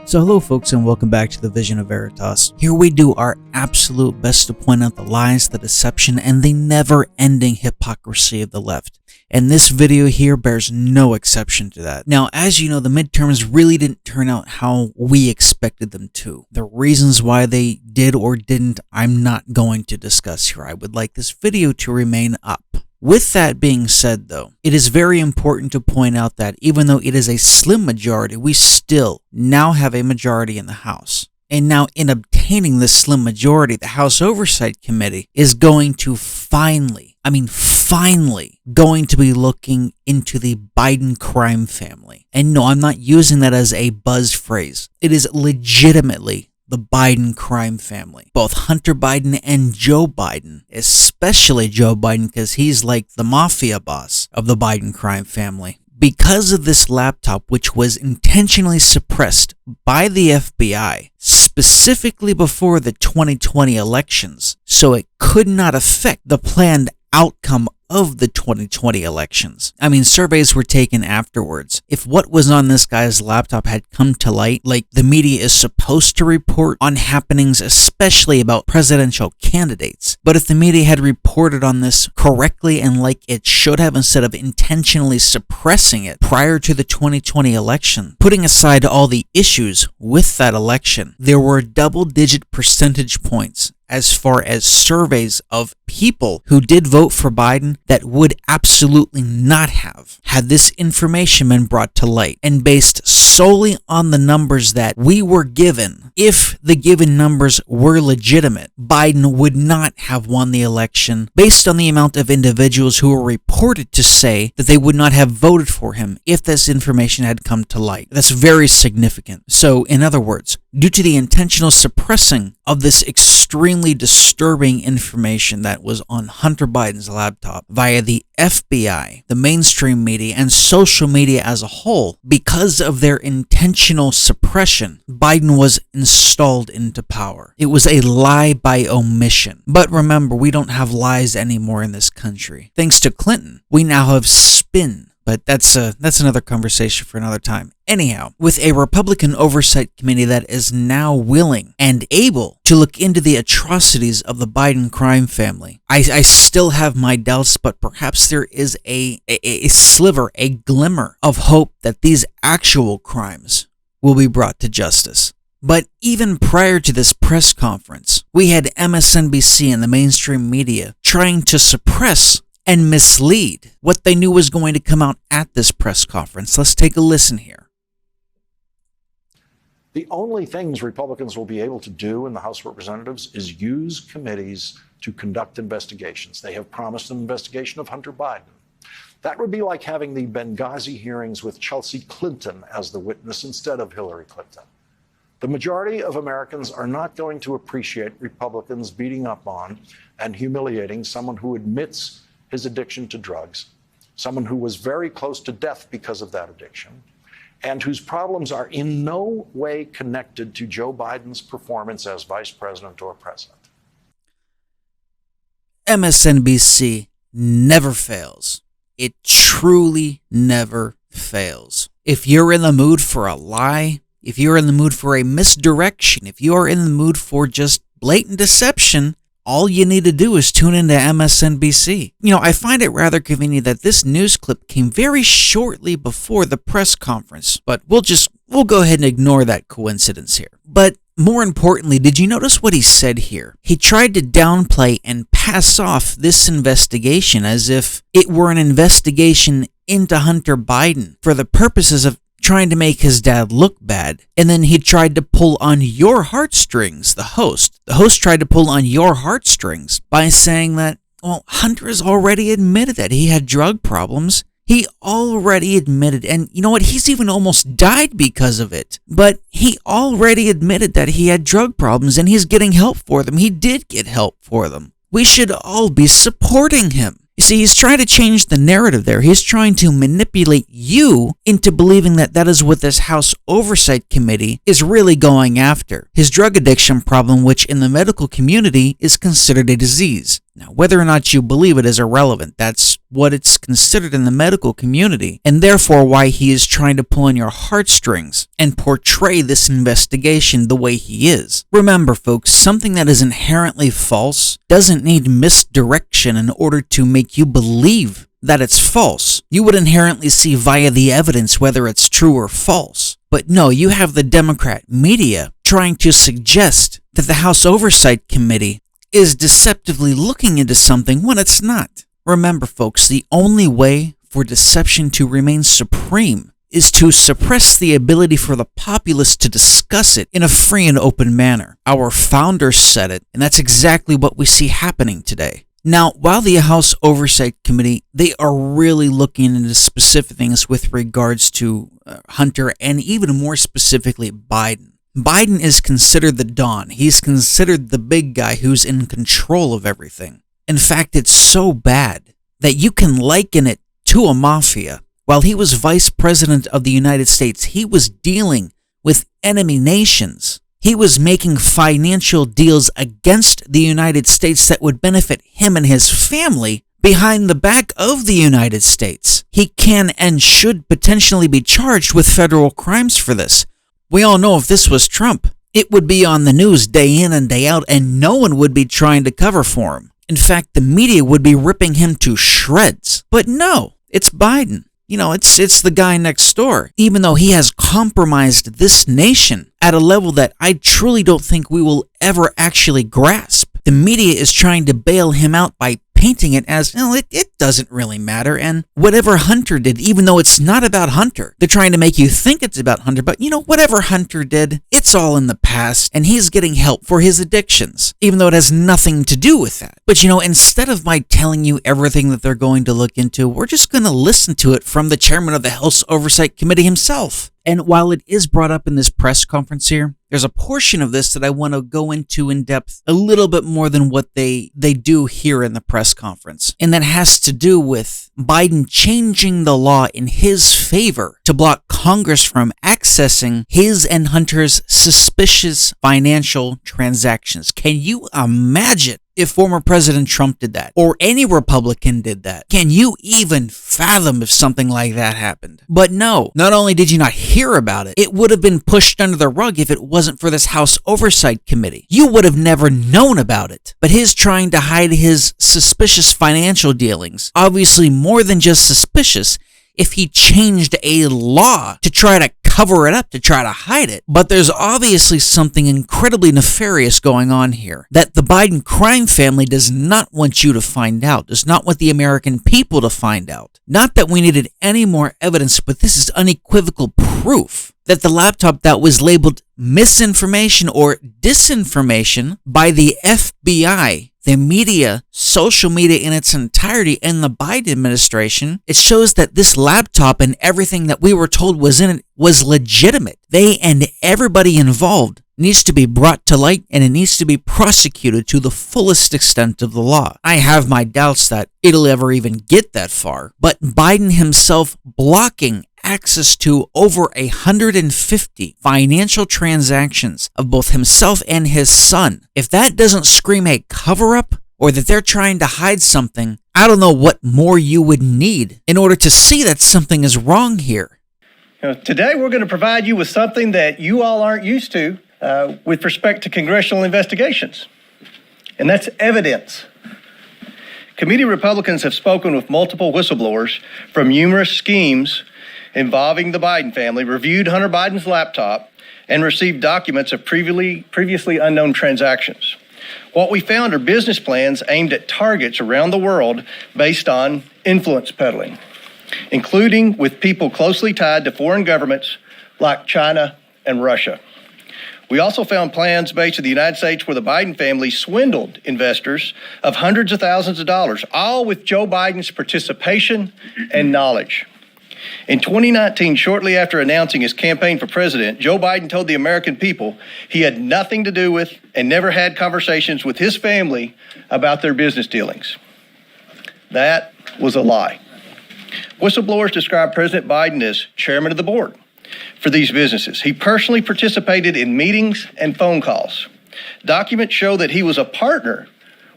So hello folks, and welcome back to the Vision of Veritas. Here we do our absolute best to point out the lies, the deception, and the never-ending hypocrisy of the left. And this video here bears no exception to that. Now, as you know, the midterms really didn't turn out how we expected them to. The reasons why they did or didn't, I'm not going to discuss here. I would like this video to remain up. With that being said, though, it is very important to point out that even though it is a slim majority, we still now have a majority in the House. And now in obtaining this slim majority, the House Oversight Committee is going to finally going to be looking into the Biden crime family. And no, I'm not using that as a buzz phrase. It is legitimately the Biden crime family. Both Hunter Biden and Joe Biden, especially Joe Biden because he's like the mafia boss of the Biden crime family. Because of this laptop, which was intentionally suppressed by the FBI, specifically before the 2020 elections, so it could not affect the planned outcome of the 2020 elections. I mean, surveys were taken afterwards. If what was on this guy's laptop had come to light, like the media is supposed to report on happenings, especially about presidential candidates, but if the media had reported on this correctly and like it should have instead of intentionally suppressing it prior to the 2020 election, putting aside all the issues with that election, there were double-digit percentage points as far as surveys of people who did vote for Biden that would absolutely not have had this information been brought to light. And based solely on the numbers that we were given, if the given numbers were legitimate, Biden would not have won the election based on the amount of individuals who were reported to say that they would not have voted for him if this information had come to light. That's very significant. So, in other words, due to the intentional suppressing of this extremely disturbing information that was on Hunter Biden's laptop via the FBI, the mainstream media, and social media as a whole, because of their intentional suppression, Biden was installed into power. It was a lie by omission. But remember, we don't have lies anymore in this country. Thanks to Clinton, we now have spin. But that's another conversation for another time. Anyhow, with a Republican oversight committee that is now willing and able to look into the atrocities of the Biden crime family, I still have my doubts, but perhaps there is a sliver, a glimmer of hope that these actual crimes will be brought to justice. But even prior to this press conference, we had MSNBC and the mainstream media trying to suppress and mislead what they knew was going to come out at this press conference. Let's take a listen here. The only things Republicans will be able to do in the House of Representatives is use committees to conduct investigations. They have promised an investigation of Hunter Biden. That would be like having the Benghazi hearings with Chelsea Clinton as the witness instead of Hillary Clinton. The majority of Americans are not going to appreciate Republicans beating up on and humiliating someone who admits his addiction to drugs, someone who was very close to death because of that addiction, and whose problems are in no way connected to Joe Biden's performance as vice president or president. MSNBC never fails. It truly never fails. If you're in the mood for a lie, if you're in the mood for a misdirection, if you are in the mood for just blatant deception, all you need to do is tune into MSNBC. You know, I find it rather convenient that this news clip came very shortly before the press conference, but we'll go ahead and ignore that coincidence here. But more importantly, did you notice what he said here? He tried to downplay and pass off this investigation as if it were an investigation into Hunter Biden for the purposes of trying to make his dad look bad. And then he tried to pull on your heartstrings, the host. The host tried to pull on your heartstrings by saying that, well, Hunter has already admitted that he had drug problems. He already admitted, and you know what? He's even almost died because of it. But he already admitted that he had drug problems and he's getting help for them. He did get help for them. We should all be supporting him. You see, he's trying to change the narrative there. He's trying to manipulate you into believing that that is what this House Oversight Committee is really going after. His drug addiction problem, which in the medical community is considered a disease. Now, whether or not you believe it is irrelevant. That's what it's considered in the medical community, and therefore why he is trying to pull on your heartstrings and portray this investigation the way he is. Remember, folks, something that is inherently false doesn't need misdirection in order to make you believe that it's false. You would inherently see via the evidence whether it's true or false. But no, you have the Democrat media trying to suggest that the House Oversight Committee is deceptively looking into something when it's not. Remember, folks, the only way for deception to remain supreme is to suppress the ability for the populace to discuss it in a free and open manner. Our founders said it, and that's exactly what we see happening today. Now, while the House Oversight Committee, they are really looking into specific things with regards to Hunter and even more specifically Biden. Biden is considered the Don. He's considered the big guy who's in control of everything. In fact, it's so bad that you can liken it to a mafia. While he was vice president of the United States, he was dealing with enemy nations. He was making financial deals against the United States that would benefit him and his family behind the back of the United States. He can and should potentially be charged with federal crimes for this. We all know if this was Trump, it would be on the news day in and day out, and no one would be trying to cover for him. In fact, the media would be ripping him to shreds. But no, it's Biden. You know, it's the guy next door. Even though he has compromised this nation at a level that I truly don't think we will ever actually grasp. The media is trying to bail him out by painting it as, it doesn't really matter. And whatever Hunter did, even though it's not about Hunter, they're trying to make you think it's about Hunter. But whatever Hunter did, it's all in the past, and he's getting help for his addictions, even though it has nothing to do with that. But instead of my telling you everything that they're going to look into, we're just going to listen to it from the chairman of the House Oversight Committee himself. And while it is brought up in this press conference here, there's a portion of this that I want to go into in depth a little bit more than what they do here in the press conference. And that has to do with Biden changing the law in his favor to block Congress from accessing his and Hunter's suspicious financial transactions. Can you imagine if former President Trump did that, or any Republican did that? Can you even fathom if something like that happened? But no, not only did you not hear about it, it would have been pushed under the rug if it wasn't for this House Oversight Committee. You would have never known about it. But his trying to hide his suspicious financial dealings, obviously more than just suspicious, if he changed a law to try to cover it up, to try to hide it. But there's obviously something incredibly nefarious going on here that the Biden crime family does not want you to find out, does not want the American people to find out. Not that we needed any more evidence, but this is unequivocal proof that the laptop that was labeled misinformation or disinformation by the FBI, the media, social media in its entirety, and the Biden administration, it shows that this laptop and everything that we were told was in it was legitimate. They and everybody involved needs to be brought to light, and it needs to be prosecuted to the fullest extent of the law. I have my doubts that it'll ever even get that far, but Biden himself blocking access to over 150 financial transactions of both himself and his son. If that doesn't scream a cover-up, or that they're trying to hide something, I don't know what more you would need in order to see that something is wrong here. Today we're going to provide you with something that you all aren't used to with respect to congressional investigations, and that's evidence. Committee Republicans have spoken with multiple whistleblowers from numerous schemes involving the Biden family, reviewed Hunter Biden's laptop, and received documents of previously unknown transactions. What we found are business plans aimed at targets around the world based on influence peddling, including with people closely tied to foreign governments like China and Russia. We also found plans based in the United States where the Biden family swindled investors of hundreds of thousands of dollars, all with Joe Biden's participation and knowledge. In 2019, shortly after announcing his campaign for president, Joe Biden told the American people he had nothing to do with and never had conversations with his family about their business dealings. That was a lie. Whistleblowers described President Biden as chairman of the board for these businesses. He personally participated in meetings and phone calls. Documents show that he was a partner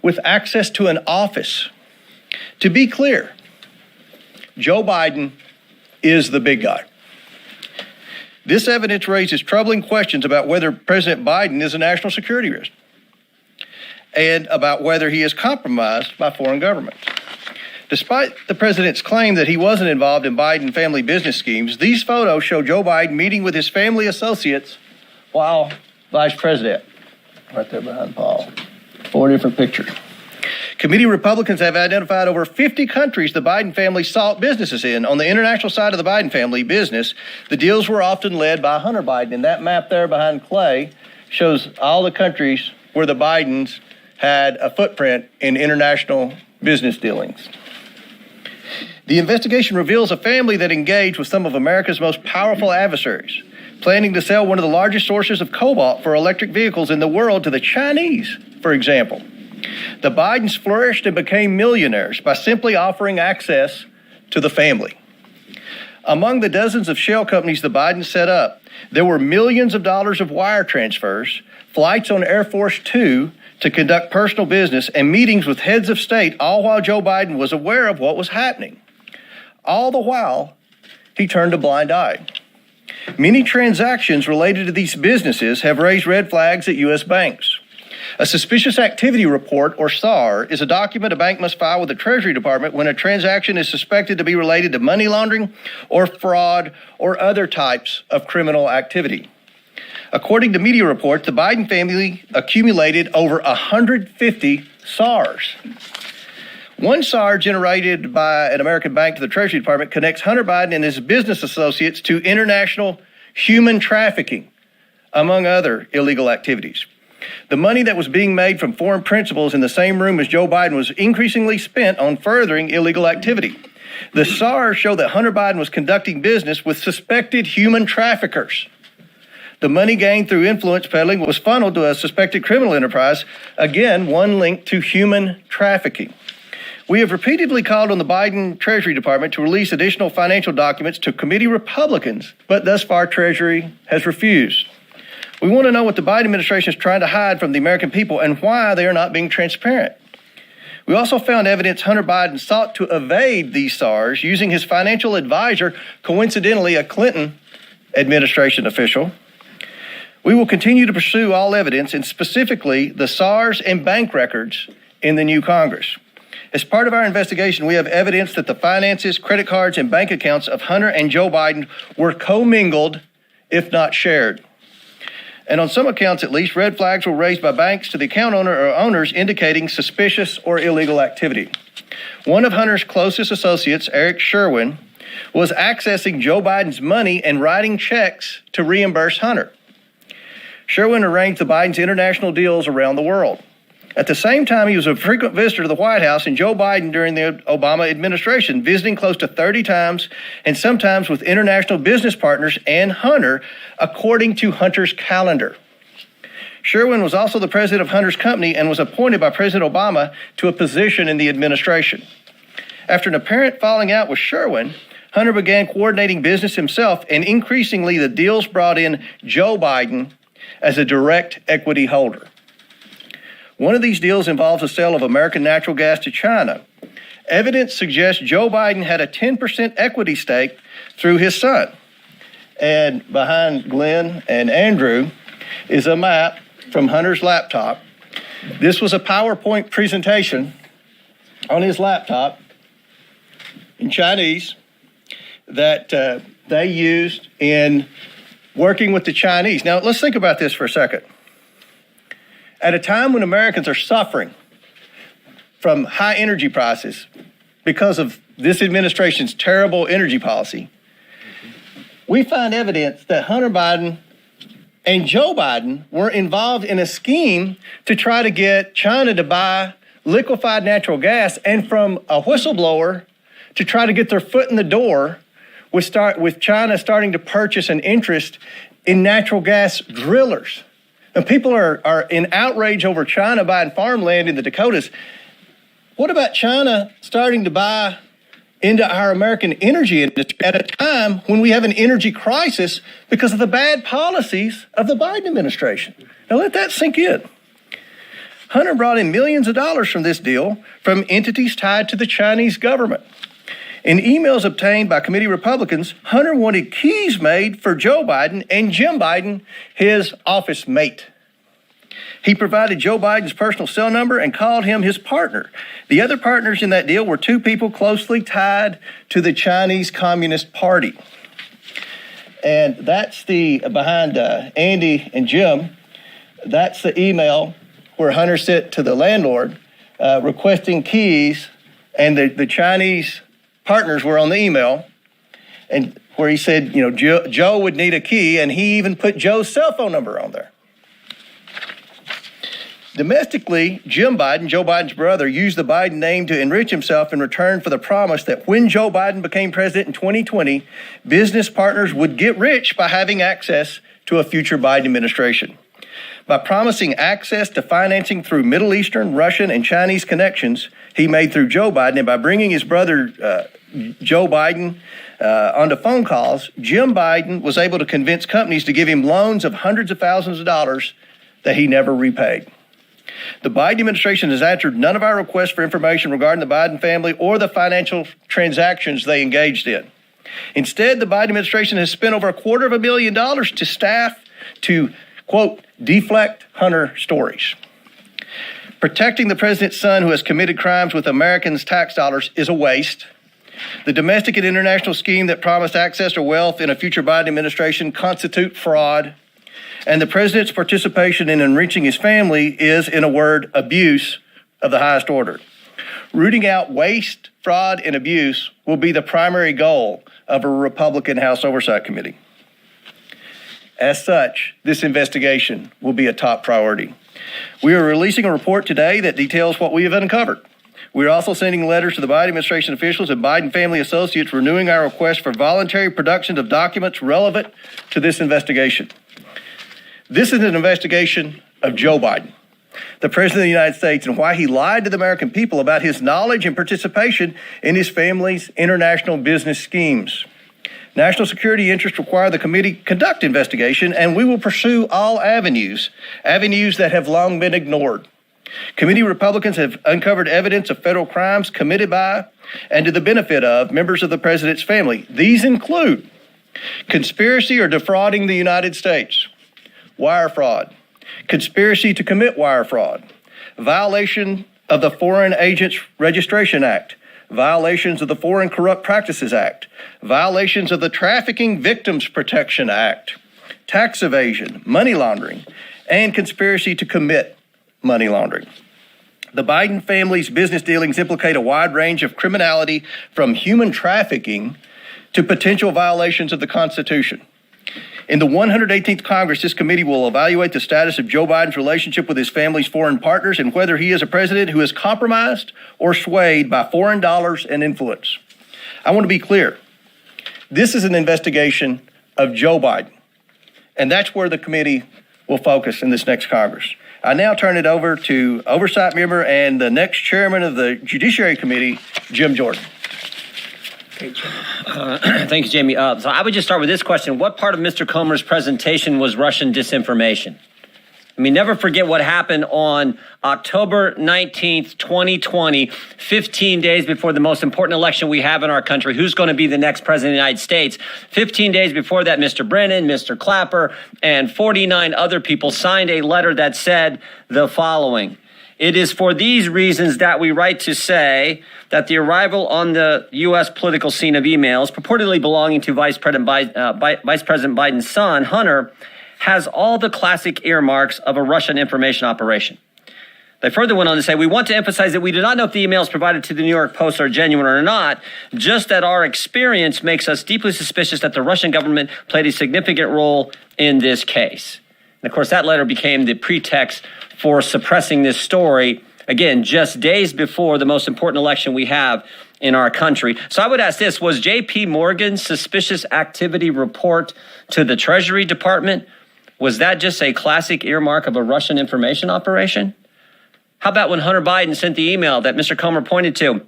with access to an office. To be clear, Joe Biden is the big guy. This evidence raises troubling questions about whether President Biden is a national security risk and about whether he is compromised by foreign governments. Despite the president's claim that he wasn't involved in Biden family business schemes, these photos show Joe Biden meeting with his family associates while vice president. Right there behind Paul. 4 different pictures. Committee Republicans have identified over 50 countries the Biden family sought businesses in. On the international side of the Biden family business, the deals were often led by Hunter Biden. And that map there behind Clay shows all the countries where the Bidens had a footprint in international business dealings. The investigation reveals a family that engaged with some of America's most powerful adversaries, planning to sell one of the largest sources of cobalt for electric vehicles in the world to the Chinese, for example. The Bidens flourished and became millionaires by simply offering access to the family. Among the dozens of shell companies the Bidens set up, there were millions of dollars of wire transfers, flights on Air Force Two to conduct personal business, and meetings with heads of state, all while Joe Biden was aware of what was happening. All the while, he turned a blind eye. Many transactions related to these businesses have raised red flags at U.S. banks. A suspicious activity report, or SAR, is a document a bank must file with the Treasury Department when a transaction is suspected to be related to money laundering or fraud or other types of criminal activity. According to media reports, the Biden family accumulated over 150 SARs. One SAR generated by an American bank to the Treasury Department connects Hunter Biden and his business associates to international human trafficking, among other illegal activities. The money that was being made from foreign principals in the same room as Joe Biden was increasingly spent on furthering illegal activity. The SARs show that Hunter Biden was conducting business with suspected human traffickers. The money gained through influence peddling was funneled to a suspected criminal enterprise, again, one linked to human trafficking. We have repeatedly called on the Biden Treasury Department to release additional financial documents to committee Republicans, but thus far Treasury has refused. We want to know what the Biden administration is trying to hide from the American people and why they are not being transparent. We also found evidence Hunter Biden sought to evade these SARs using his financial advisor, coincidentally a Clinton administration official. We will continue to pursue all evidence, and specifically the SARs and bank records in the new Congress. As part of our investigation, we have evidence that the finances, credit cards, and bank accounts of Hunter and Joe Biden were commingled, if not shared. And on some accounts, at least, red flags were raised by banks to the account owner or owners indicating suspicious or illegal activity. One of Hunter's closest associates, Eric Sherwin, was accessing Joe Biden's money and writing checks to reimburse Hunter. Sherwin arranged the Biden's international deals around the world. At the same time, he was a frequent visitor to the White House, and Joe Biden during the Obama administration, visiting close to 30 times, and sometimes with international business partners and Hunter, according to Hunter's calendar. Sherwin was also the president of Hunter's company and was appointed by President Obama to a position in the administration. After an apparent falling out with Sherwin, Hunter began coordinating business himself, and increasingly the deals brought in Joe Biden as a direct equity holder. One of these deals involves the sale of American natural gas to China. Evidence suggests Joe Biden had a 10% equity stake through his son. And behind Glenn and Andrew is a map from Hunter's laptop. This was a PowerPoint presentation on his laptop in Chinese that they used in working with the Chinese. Now, let's think about this for a second. At a time when Americans are suffering from high energy prices because of this administration's terrible energy policy, we find evidence that Hunter Biden and Joe Biden were involved in a scheme to try to get China to buy liquefied natural gas, and from a whistleblower to try to get their foot in the door with China starting to purchase an interest in natural gas drillers. And people are in outrage over China buying farmland in the Dakotas. What about China starting to buy into our American energy industry at a time when we have an energy crisis because of the bad policies of the Biden administration? Now let that sink in. Hunter brought in millions of dollars from this deal from entities tied to the Chinese government. In emails obtained by committee Republicans, Hunter wanted keys made for Joe Biden and Jim Biden, his office mate. He provided Joe Biden's personal cell number and called him his partner. The other partners in that deal were two people closely tied to the Chinese Communist Party. And that's behind Andy and Jim, that's the email where Hunter sent to the landlord requesting keys, and the Chinese partners were on the email, and where he said, Joe would need a key, and he even put Joe's cell phone number on there. Domestically, Jim Biden, Joe Biden's brother, used the Biden name to enrich himself in return for the promise that when Joe Biden became president in 2020, business partners would get rich by having access to a future Biden administration. By promising access to financing through Middle Eastern, Russian, and Chinese connections he made through Joe Biden, and by bringing his brother Joe Biden onto phone calls, Jim Biden was able to convince companies to give him loans of hundreds of thousands of dollars that he never repaid. The Biden administration has answered none of our requests for information regarding the Biden family or the financial transactions they engaged in. Instead, the Biden administration has spent over $250,000 to staff to, quote, deflect Hunter stories. Protecting the president's son who has committed crimes with Americans' tax dollars is a waste. The domestic and international scheme that promised access to wealth in a future Biden administration constitute fraud. And the president's participation in enriching his family is, in a word, abuse of the highest order. Rooting out waste, fraud, and abuse will be the primary goal of a Republican House Oversight Committee. As such, this investigation will be a top priority. We are releasing a report today that details what we have uncovered. We are also sending letters to the Biden administration officials and Biden family associates renewing our request for voluntary production of documents relevant to this investigation. This is an investigation of Joe Biden, the President of the United States, and why he lied to the American people about his knowledge and participation in his family's international business schemes. National security interests require the committee conduct investigation, and we will pursue all avenues that have long been ignored. Committee Republicans have uncovered evidence of federal crimes committed by and to the benefit of members of the president's family. These include conspiracy or defrauding the United States, wire fraud, conspiracy to commit wire fraud, violation of the Foreign Agents Registration Act, violations of the Foreign Corrupt Practices Act, violations of the Trafficking Victims Protection Act, tax evasion, money laundering, and conspiracy to commit money laundering. The Biden family's business dealings implicate a wide range of criminality, from human trafficking to potential violations of the Constitution. In the 118th Congress, this committee will evaluate the status of Joe Biden's relationship with his family's foreign partners and whether he is a president who is compromised or swayed by foreign dollars and influence. I want to be clear. This is an investigation of Joe Biden, and that's where the committee will focus in this next Congress. I now turn it over to Oversight Member and the next Chairman of the Judiciary Committee, Jim Jordan. Thank you, Jamie. So I would just start with this question. What part of Mr. Comer's presentation was Russian disinformation? I mean, never forget what happened on October 19th, 2020, 15 days before the most important election we have in our country. Who's going to be the next president of the United States? 15 days before that, Mr. Brennan, Mr. Clapper, and 49 other people signed a letter that said the following. It is for these reasons that we write to say that the arrival on the U.S. political scene of emails purportedly belonging to Vice President Biden's son, Hunter, has all the classic earmarks of a Russian information operation. They further went on to say, we want to emphasize that we do not know if the emails provided to the New York Post are genuine or not, just that our experience makes us deeply suspicious that the Russian government played a significant role in this case. And of course, that letter became the pretext for suppressing this story, again, just days before the most important election we have in our country. So I would ask this, was J.P. Morgan's suspicious activity report to the Treasury Department, was that just a classic earmark of a Russian information operation? How about when Hunter Biden sent the email that Mr. Comer pointed to,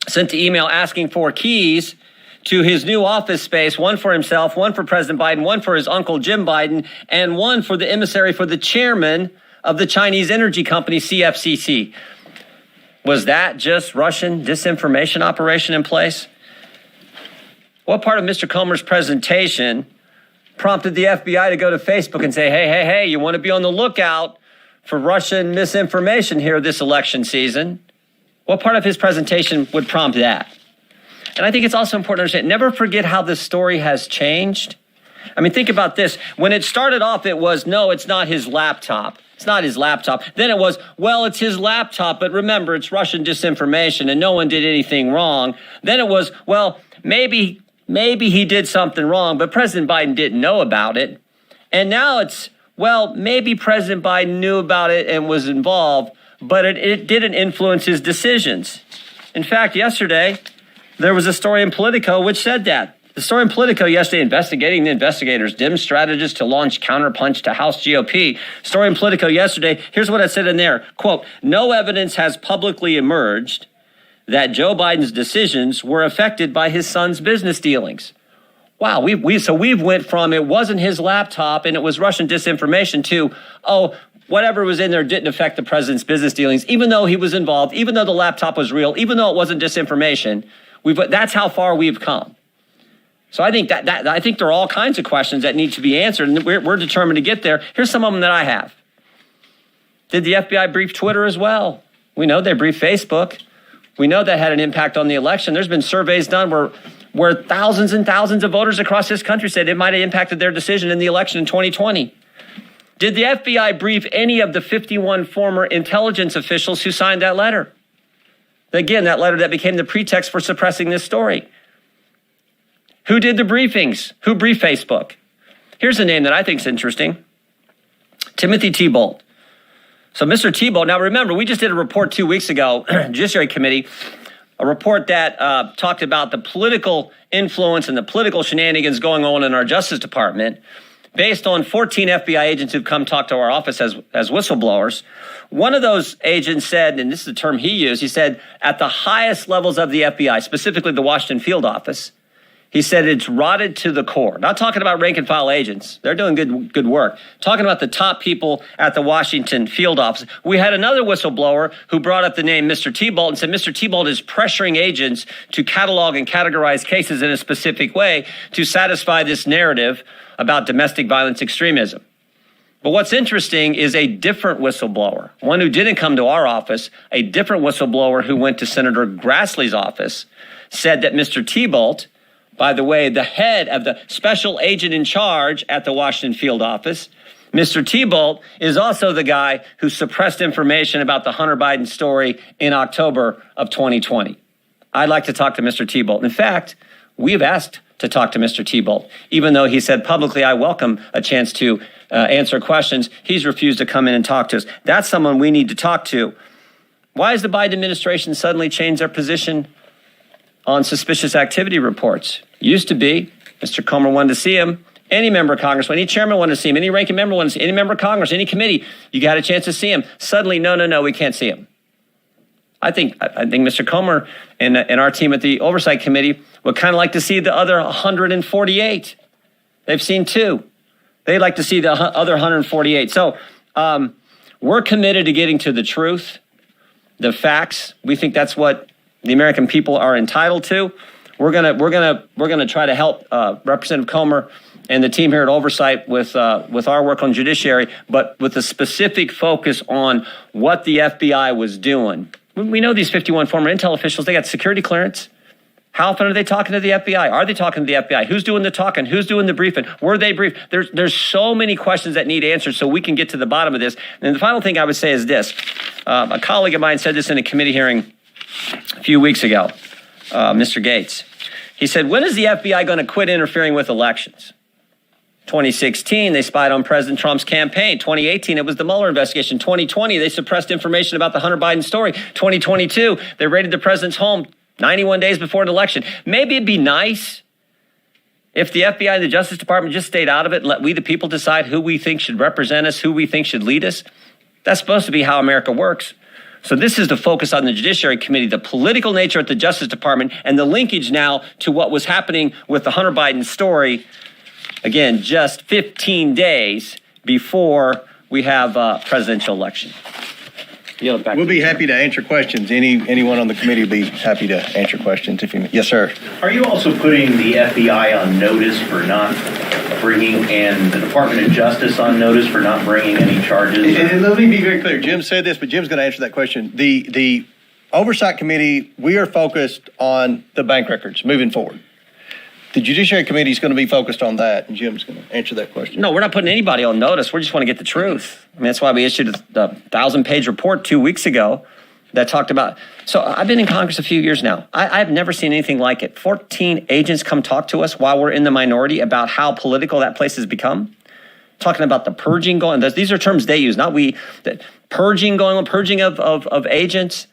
sent the email asking for keys to his new office space, one for himself, one for President Biden, one for his uncle Jim Biden, and one for the emissary for the chairman of the Chinese energy company CFCC. Was that just Russian disinformation operation in place? What part of Mr. Comer's presentation prompted the FBI to go to Facebook and say, hey, you want to be on the lookout for Russian misinformation here this election season? What part of his presentation would prompt that? And I think it's also important to understand, never forget how this story has changed. I mean, think about this. When it started off, it was, no, it's not his laptop. It's not his laptop. Then it was, well, it's his laptop, but remember, it's Russian disinformation and no one did anything wrong. Then it was, well, maybe he did something wrong, but President Biden didn't know about it. And now it's, well, maybe President Biden knew about it and was involved, but it didn't influence his decisions. In fact, yesterday, there was a story in Politico which said that. The story in Politico yesterday, investigating the investigators, dim strategists to launch counterpunch to House GOP. Story in Politico yesterday, here's what it said in there. Quote, no evidence has publicly emerged that Joe Biden's decisions were affected by his son's business dealings. Wow, we've went from it wasn't his laptop and it was Russian disinformation to, oh, whatever was in there didn't affect the president's business dealings, even though he was involved, even though the laptop was real, even though it wasn't disinformation. That's how far we've come. So I think I think there are all kinds of questions that need to be answered, and we're determined to get there. Here's some of them that I have. Did the FBI brief Twitter as well? We know they briefed Facebook. We know that had an impact on the election. There's been surveys done where thousands and thousands of voters across this country said it might have impacted their decision in the election in 2020. Did the FBI brief any of the 51 former intelligence officials who signed that letter? Again, that letter that became the pretext for suppressing this story. Who did the briefings? Who briefed Facebook? Here's a name that I think is interesting. Timothy Thibault. So Mr. Thibault, now remember, we just did a report 2 weeks ago, Judiciary Committee, a report that talked about the political influence and the political shenanigans going on in our Justice Department based on 14 FBI agents who've come talk to our office as whistleblowers. One of those agents said, and this is the term he used, he said, at the highest levels of the FBI, specifically the Washington field office, he said it's rotted to the core. Not talking about rank and file agents. They're doing good work. Talking about the top people at the Washington field office. We had another whistleblower who brought up the name Mr. Thibault and said Mr. Thibault is pressuring agents to catalog and categorize cases in a specific way to satisfy this narrative about domestic violence extremism. But what's interesting is a different whistleblower, one who didn't come to our office, a different whistleblower who went to Senator Grassley's office, said that Mr. Thibault, by the way, the head of the special agent in charge at the Washington field office, Mr. Thibault is also the guy who suppressed information about the Hunter Biden story in October of 2020. I'd like to talk to Mr. Thibault. In fact, we've asked to talk to Mr. Thibault. Even though he said publicly, I welcome a chance to answer questions, he's refused to come in and talk to us. That's someone we need to talk to. Why has the Biden administration suddenly changed their position on suspicious activity reports? Used to be, Mr. Comer wanted to see him. Any member of Congress, any chairman wanted to see him, any ranking member wanted to see him, any member of Congress, any committee, you got a chance to see him. Suddenly, no, we can't see him. I think Mr. Comer and our team at the Oversight Committee would kind of like to see the other 148. They've seen 2. They'd like to see the other 148. So we're committed to getting to the truth, the facts. We think that's what the American people are entitled to. We're gonna try to help Representative Comer and the team here at Oversight with our work on judiciary, but with a specific focus on what the FBI was doing. We know these 51 former intel officials, they got security clearance. How often are they talking to the FBI? Are they talking to the FBI? Who's doing the talking? Who's doing the briefing? Were they briefed? There's so many questions that need answered so we can get to the bottom of this. And the final thing I would say is this. A colleague of mine said this in a committee hearing a few weeks ago, Mr. Gates. He said, when is the FBI going to quit interfering with elections? 2016, they spied on President Trump's campaign. 2018, it was the Mueller investigation. 2020, they suppressed information about the Hunter Biden story. 2022, they raided the president's home 91 days before an election. Maybe it'd be nice if the FBI and the Justice Department just stayed out of it and let we the people decide who we think should represent us, who we think should lead us. That's supposed to be how America works. So this is the focus on the Judiciary Committee, the political nature at the Justice Department, and the linkage now to what was happening with the Hunter Biden story. Again, just 15 days before we have a presidential election. Yield back. We'll be happy to answer questions. Anyone on the committee will be happy to answer questions if you. Yes, sir. Are you also putting the FBI on notice for not bringing, and the Department of Justice on notice for not bringing any charges? And let me be very clear. Jim said this, but Jim's going to answer that question. The Oversight Committee, we are focused on the bank records moving forward. The Judiciary Committee is going to be focused on that, and Jim's going to answer that question. No, we're not putting anybody on notice. We just want to get the truth. I mean, that's why we issued the 1,000-page report 2 weeks ago that talked about. So I've been in Congress a few years now. I've never seen anything like it. 14 agents come talk to us while we're in the minority about how political that place has become. Talking about the purging going. These are terms they use, not we. The purging going on, purging of agents,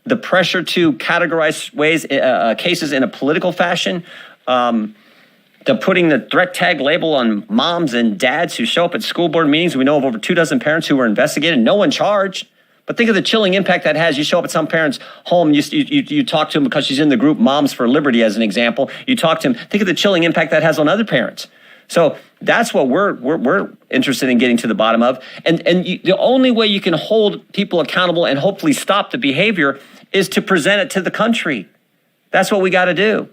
the pressure to categorize cases in a political fashion. The putting the threat tag label on moms and dads who show up at school board meetings. We know of over 24 parents who were investigated, no one charged. But think of the chilling impact that has. You show up at some parent's home, you talk to them because she's in the group Moms for Liberty, as an example. You talk to them. Think of the chilling impact that has on other parents. So that's what we're interested in getting to the bottom of. And the only way you can hold people accountable and hopefully stop the behavior is to present it to the country. That's what we got to do.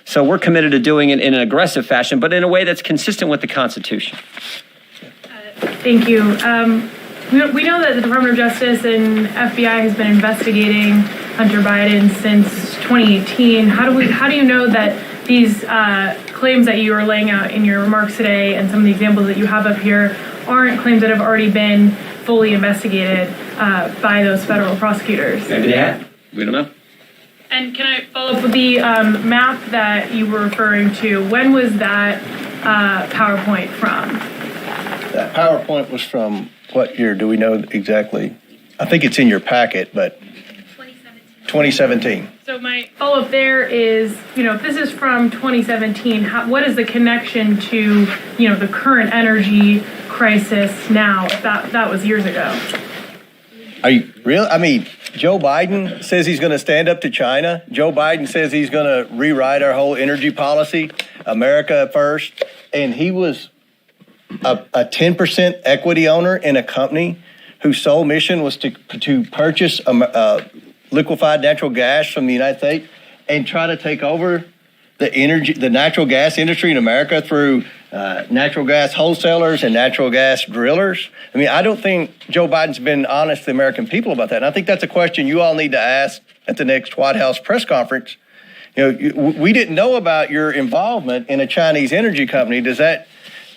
So we're committed to doing it in an aggressive fashion, but in a way that's consistent with the Constitution. Thank you. We know that the Department of Justice and FBI has been investigating Hunter Biden since 2018. How do you know that these claims that you are laying out in your remarks today and some of the examples that you have up here aren't claims that have already been fully investigated by those federal prosecutors? Maybe they have. We don't know. And can I follow up with the map that you were referring to? When was that PowerPoint from? That PowerPoint was from what year? Do we know exactly? I think it's in your packet, but 2017. So my follow-up there is, if this is from 2017, what is the connection to, the current energy crisis now? That was years ago. Are you real? I mean, Joe Biden says he's going to stand up to China. Joe Biden says he's going to rewrite our whole energy policy, America first. And he was a 10% equity owner in a company whose sole mission was to purchase liquefied natural gas from the United States and try to take over the natural gas industry in America through natural gas wholesalers and natural gas drillers. I mean, I don't think Joe Biden's been honest to the American people about that. And I think that's a question you all need to ask at the next White House press conference. We didn't know about your involvement in a Chinese energy company. Does that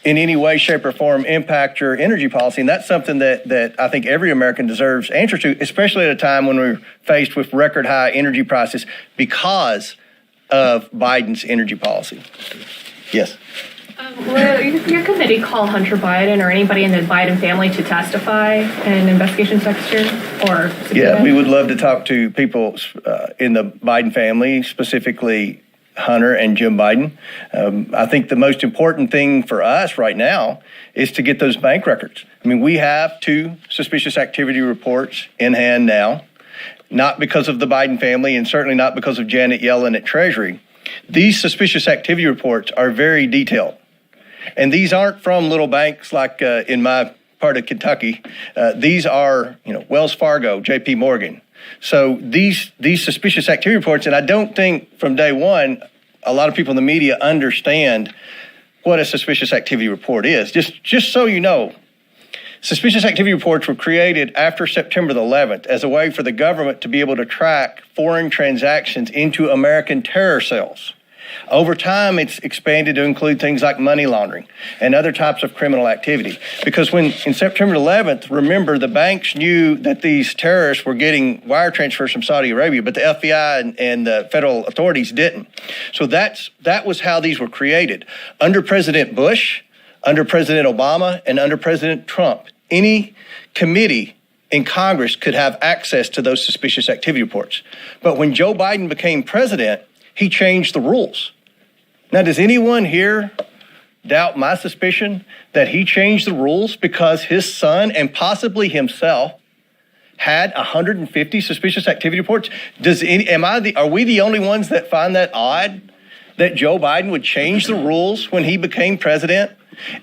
in any way, shape, or form impact your energy policy? And that's something that I think every American deserves answers to, especially at a time when we're faced with record high energy prices because of Biden's energy policy. Yes. Will your committee call Hunter Biden or anybody in the Biden family to testify in investigations next year? Yeah, we would love to talk to people in the Biden family, specifically Hunter and Jim Biden. I think the most important thing for us right now is to get those bank records. I mean, we have 2 suspicious activity reports in hand now, not because of the Biden family and certainly not because of Janet Yellen at Treasury. These suspicious activity reports are very detailed. And these aren't from little banks like in my part of Kentucky. These are, Wells Fargo, J.P. Morgan. So these suspicious activity reports, and I don't think from day one, a lot of people in the media understand what a suspicious activity report is. Just so you know, suspicious activity reports were created after September the 11th as a way for the government to be able to track foreign transactions into American terror cells. Over time, it's expanded to include things like money laundering and other types of criminal activity. Because when in September 11th, remember, the banks knew that these terrorists were getting wire transfers from Saudi Arabia, but the FBI and the federal authorities didn't. So that was how these were created. Under President Bush, under President Obama, and under President Trump, any committee in Congress could have access to those suspicious activity reports. But when Joe Biden became president, he changed the rules. Now, does anyone here doubt my suspicion that he changed the rules because his son and possibly himself had 150 suspicious activity reports? Are we the only ones that find that odd that Joe Biden would change the rules when he became president?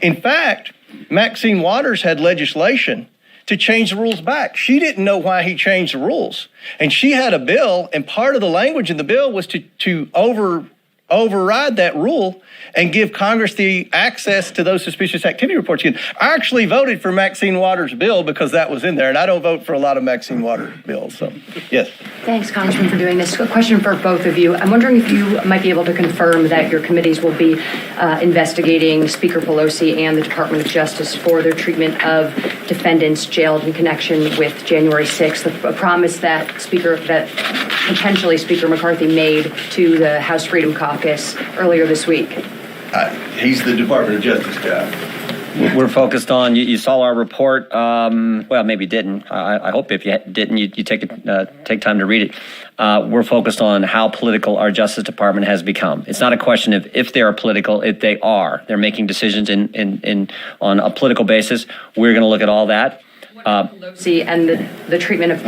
In fact, Maxine Waters had legislation to change the rules back. She didn't know why he changed the rules. And she had a bill, and part of the language in the bill was to override that rule and give Congress the access to those suspicious activity reports again. I actually voted for Maxine Waters' bill because that was in there, and I don't vote for a lot of Maxine Waters bills. So, yes. Thanks, Congressman, for doing this. A question for both of you. I'm wondering if you might be able to confirm that your committees will be investigating Speaker Pelosi and the Department of Justice for their treatment of defendants jailed in connection with January 6th, a promise that potentially Speaker McCarthy made to the House Freedom Caucus earlier this week. He's the Department of Justice guy. We're focused on, you saw our report, well, maybe you didn't. I hope if you didn't, you take time to read it. We're focused on how political our Justice Department has become. It's not a question of if they are political, if they are. They're making decisions on a political basis. We're going to look at all that. Pelosi and the treatment of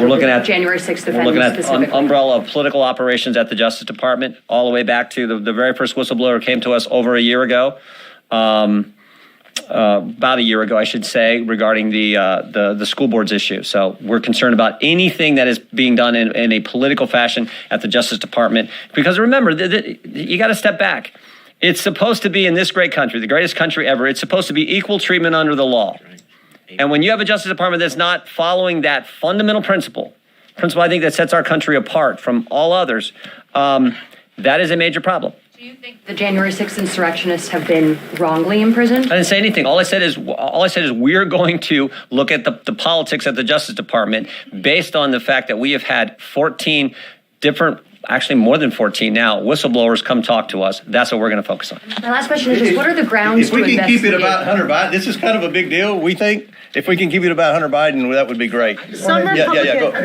January 6th defendants. We're looking at specifically. umbrella of political operations at the Justice Department, all the way back to the very first whistleblower came to us over a year ago, about a year ago, I should say, regarding the school boards issue. So we're concerned about anything that is being done in a political fashion at the Justice Department. Because remember, you got to step back. It's supposed to be, in this great country, the greatest country ever, it's supposed to be equal treatment under the law. And when you have a Justice Department that's not following that fundamental principle I think that sets our country apart from all others, that is a major problem. Do you think the January 6th insurrectionists have been wrongly imprisoned? I didn't say anything. All I said is we're going to look at the politics at the Justice Department based on the fact that we have had 14 different, actually more than 14 now, whistleblowers come talk to us. That's what we're going to focus on. My last question is just what are the grounds to investigate? If we can keep it about Hunter Biden, this is kind of a big deal, we think. If we can keep it about Hunter Biden, that would be great. Go. I just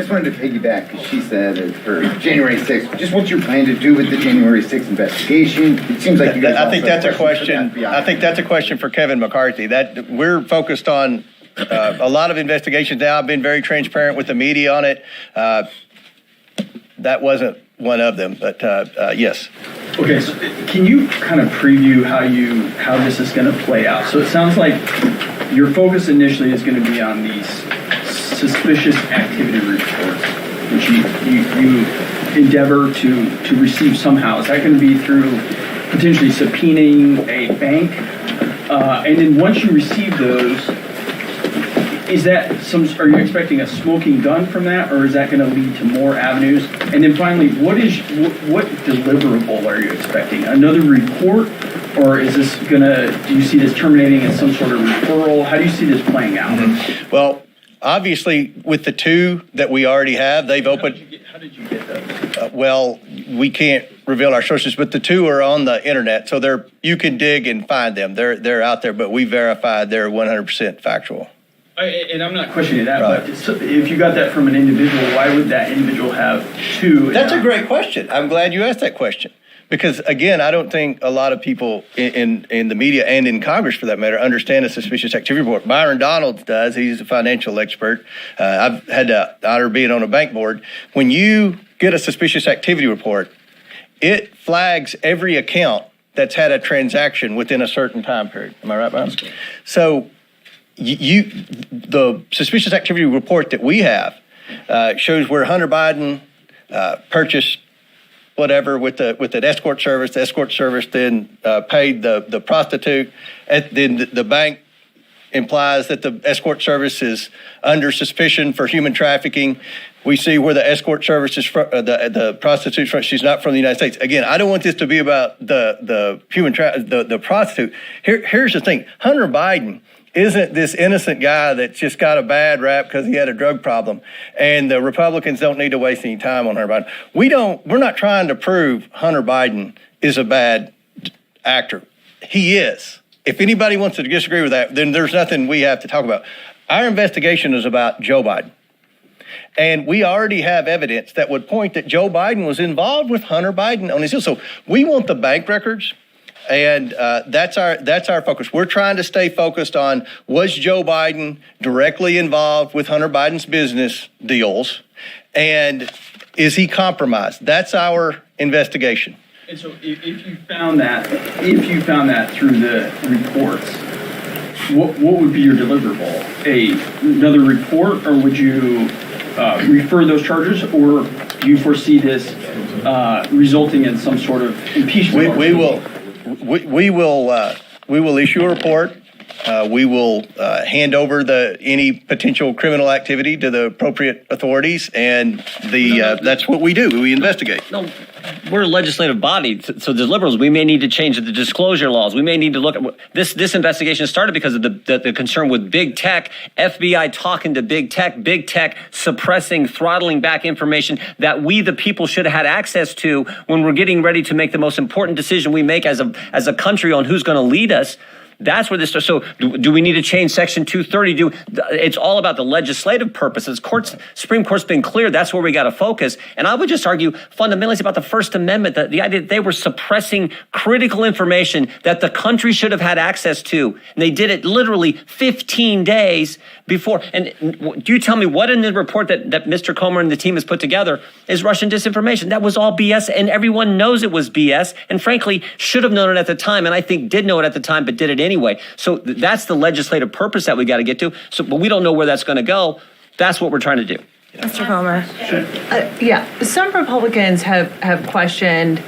wanted to piggyback because she said that for January 6th, just what you plan to do with the January 6th investigation. It seems like you guys. I think that's a question. I think that's a question for Kevin McCarthy. That we're focused on a lot of investigations now. I've been very transparent with the media on it. That wasn't one of them, but yes. Okay, so can you kind of preview how this is going to play out? So it sounds like your focus initially is going to be on these suspicious activity reports, which you endeavor to receive somehow. Is that going to be through potentially subpoenaing a bank? And then once you receive those, is that are you expecting a smoking gun from that, or is that going to lead to more avenues? And then finally, what deliverable are you expecting? Another report, or is this do you see this terminating as some sort of referral? How do you see this playing out? Mm-hmm. Well, obviously, with the two that we already have, they've opened. How did you get those? Well, we can't reveal our sources, but the two are on the internet, so you can dig and find them. They're out there, but we verified they're 100% factual. And I'm not questioning that, right. But if you got that from an individual, why would that individual have two? That's a great question. I'm glad you asked that question. Because, again, I don't think a lot of people in the media and in Congress, for that matter, understand a suspicious activity report. Byron Donalds does. He's a financial expert. I've had the honor of being on a bank board. When you get a suspicious activity report, it flags every account that's had a transaction within a certain time period. Am I right, Byron? So the suspicious activity report that we have shows where Hunter Biden purchased whatever with an escort service. The escort service then paid the prostitute. Then the bank implies that the escort service is under suspicion for human trafficking. We see where the escort service is from, the prostitute's from. She's not from the United States. Again, I don't want this to be about the prostitute. Here's the thing: Hunter Biden isn't this innocent guy that's just got a bad rap because he had a drug problem, and the Republicans don't need to waste any time on Hunter Biden. We're not trying to prove Hunter Biden is a bad actor. He is. If anybody wants to disagree with that, then there's nothing we have to talk about. Our investigation is about Joe Biden. And we already have evidence that would point that Joe Biden was involved with Hunter Biden on his deal. So we want the bank records. And that's our focus. We're trying to stay focused on, was Joe Biden directly involved with Hunter Biden's business deals, and is he compromised? That's our investigation. And so if you found that through the reports, what would be your deliverable? Another report, or would you refer those charges, or do you foresee this resulting in some sort of impeachment? We will issue a report. We will hand over any potential criminal activity to the appropriate authorities, and that's what we do. We investigate. No, we're a legislative body, so the liberals, we may need to change the disclosure laws. We may need to look at this investigation started because of the concern with big tech, FBI talking to big tech suppressing, throttling back information that we, the people, should have had access to when we're getting ready to make the most important decision we make as a country on who's going to lead us. That's where this starts. So do we need to change Section 230? It's all about the legislative purposes. Supreme Court's been clear. That's where we got to focus. And I would just argue fundamentally it's about the First Amendment, the idea that they were suppressing critical information that the country should have had access to. And they did it literally 15 days before. And do you tell me what in the report that Mr. Comer and the team has put together is Russian disinformation? That was all BS, and everyone knows it was BS, and frankly, should have known it at the time, and I think did know it at the time, but did it anyway. So that's the legislative purpose that we got to get to. So, but we don't know where that's going to go. That's what we're trying to do. Mr. Comer. Some Republicans have questioned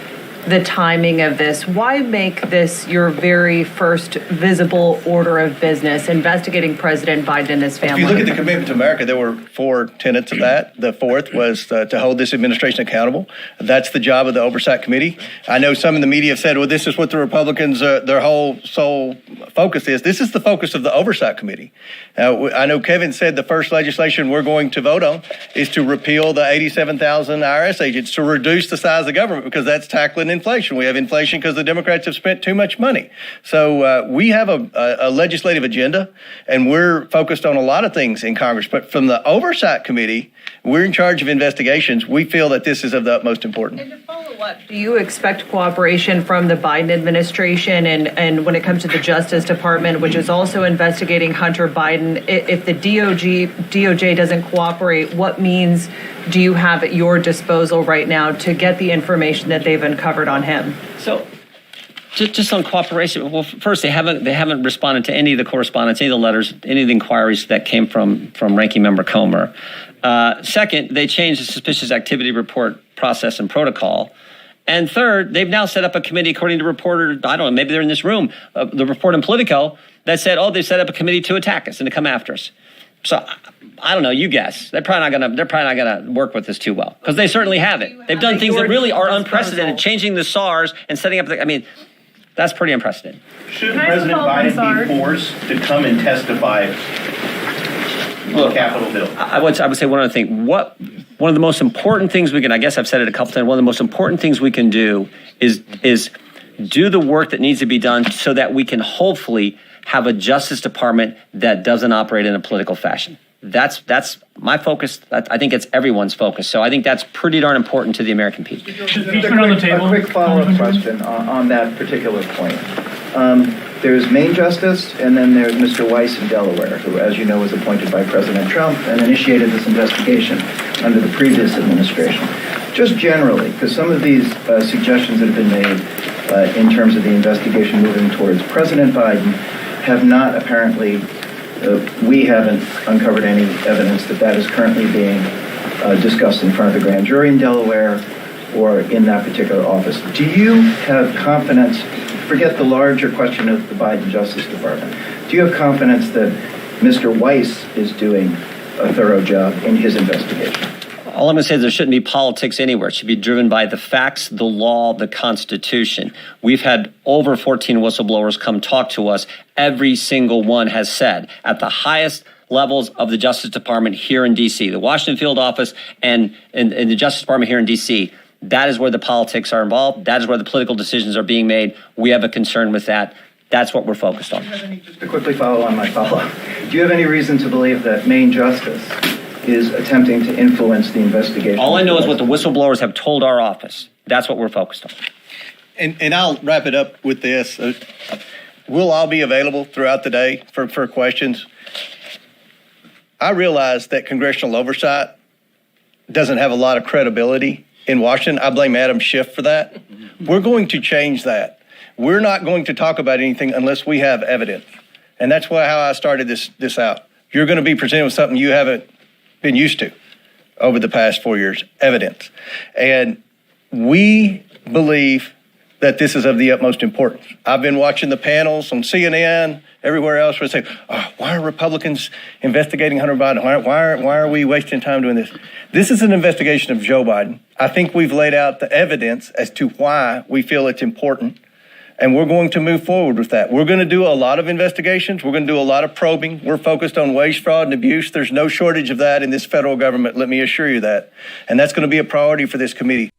the timing of this. Why make this your very first visible order of business, investigating President Biden and his family? If you look at the Commitment to America, there were 4 tenets of that. The fourth was to hold this administration accountable. That's the job of the Oversight Committee. I know some in the media have said, well, this is what the Republicans, their whole sole focus is. This is the focus of the Oversight Committee. I know Kevin said the first legislation we're going to vote on is to repeal the 87,000 IRS agents, to reduce the size of government, because that's tackling inflation. We have inflation because the Democrats have spent too much money. So we have a legislative agenda, and we're focused on a lot of things in Congress. But from the Oversight Committee, we're in charge of investigations. We feel that this is of the utmost importance. And to follow up, do you expect cooperation from the Biden administration and when it comes to the Justice Department, which is also investigating Hunter Biden? If the DOJ doesn't cooperate, what means do you have at your disposal right now to get the information that they've uncovered on him? So just on cooperation, well, first, they haven't responded to any of the correspondence, any of the letters, any of the inquiries that came from Ranking Member Comer. Second, they changed the suspicious activity report process and protocol. And third, they've now set up a committee, according to reporter, I don't know, maybe they're in this room, the report in Politico, that said, they set up a committee to attack us and to come after us. So I don't know, you guess. They're probably not gonna work with this too well, because they certainly haven't. They've done things that really are unprecedented, changing the SARs and setting up that's pretty unprecedented. Should President Biden be forced to come and testify on Capitol Hill? I would say one other thing. One of the most important things we can, I guess I've said it a couple times, one of the most important things we can do is do the work that needs to be done so that we can hopefully have a Justice Department that doesn't operate in a political fashion. That's my focus. I think it's everyone's focus. So I think that's pretty darn important to the American people. A quick follow-up question on that particular point. There's Maine Justice, and then there's Mr. Weiss in Delaware, who, as you know, was appointed by President Trump and initiated this investigation under the previous administration. Just generally, because some of these suggestions that have been made in terms of the investigation moving towards President Biden have not apparently, we haven't uncovered any evidence that is currently being discussed in front of the grand jury in Delaware or in that particular office. Do you have confidence, forget the larger question of the Biden Justice Department, do you have confidence that Mr. Weiss is doing a thorough job in his investigation? All I'm going to say is there shouldn't be politics anywhere. It should be driven by the facts, the law, the Constitution. We've had over 14 whistleblowers come talk to us. Every single one has said at the highest levels of the Justice Department here in D.C., the Washington field office and the Justice Department here in D.C., that is where the politics are involved. That is where the political decisions are being made. We have a concern with that. That's what we're focused on. Just to quickly follow on my follow-up, do you have any reason to believe that Maine Justice is attempting to influence the investigation? All I know is what the whistleblowers have told our office. That's what we're focused on. And I'll wrap it up with this. We'll all be available throughout the day for questions. I realize that congressional oversight doesn't have a lot of credibility in Washington. I blame Adam Schiff for that. We're going to change that. We're not going to talk about anything unless we have evidence. And that's how I started this out. You're going to be presented with something you haven't been used to over the past 4 years, evidence. And we believe that this is of the utmost importance. I've been watching the panels on CNN, everywhere else, where they say, oh, why are Republicans investigating Hunter Biden? Why are we wasting time doing this? This is an investigation of Joe Biden. I think we've laid out the evidence as to why we feel it's important, and we're going to move forward with that. We're going to do a lot of investigations. We're going to do a lot of probing. We're focused on waste, fraud, and abuse. There's no shortage of that in this federal government, let me assure you that. And that's going to be a priority for this committee.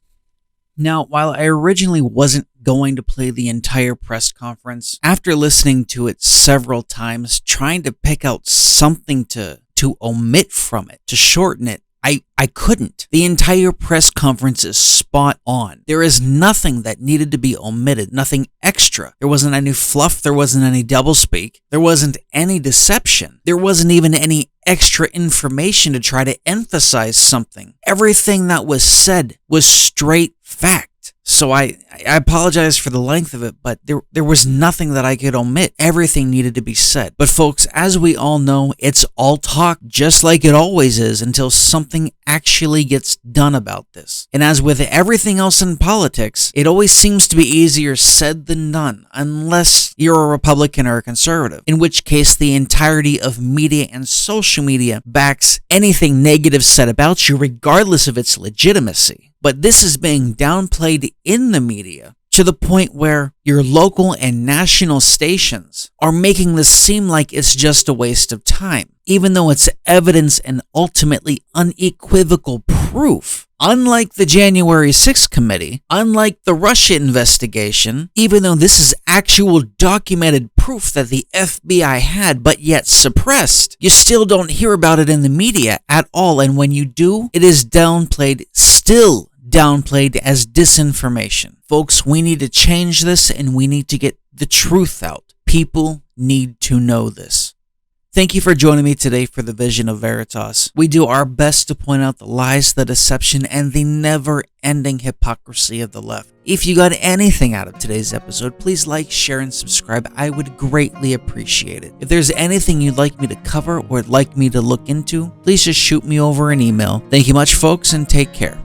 Now, while I originally wasn't going to play the entire press conference, after listening to it several times, trying to pick out something to omit from it, to shorten it, I couldn't. The entire press conference is spot on. There is nothing that needed to be omitted, nothing extra. There wasn't any fluff, there wasn't any doublespeak, there wasn't any deception, there wasn't even any extra information to try to emphasize something. Everything that was said was straight fact. So I apologize for the length of it, but there was nothing that I could omit. Everything needed to be said. But folks, as we all know, it's all talk, just like it always is, until something actually gets done about this. And as with everything else in politics, it always seems to be easier said than done, unless you're a Republican or a conservative, in which case the entirety of media and social media backs anything negative said about you, regardless of its legitimacy. But this is being downplayed in the media to the point where your local and national stations are making this seem like it's just a waste of time, even though it's evidence and ultimately unequivocal proof. Unlike the January 6th committee, unlike the Russia investigation, even though this is actual documented proof that the FBI had but yet suppressed, you still don't hear about it in the media at all, and when you do, it is downplayed, still downplayed as disinformation. Folks, we need to change this and we need to get the truth out. People need to know this. Thank you for joining me today for the Vision of Veritas. We do our best to point out the lies, the deception, and the never-ending hypocrisy of the left. If you got anything out of today's episode, please like, share, and subscribe. I would greatly appreciate it. If there's anything you'd like me to cover or would like me to look into, please just shoot me over an email. Thank you much, folks, and take care.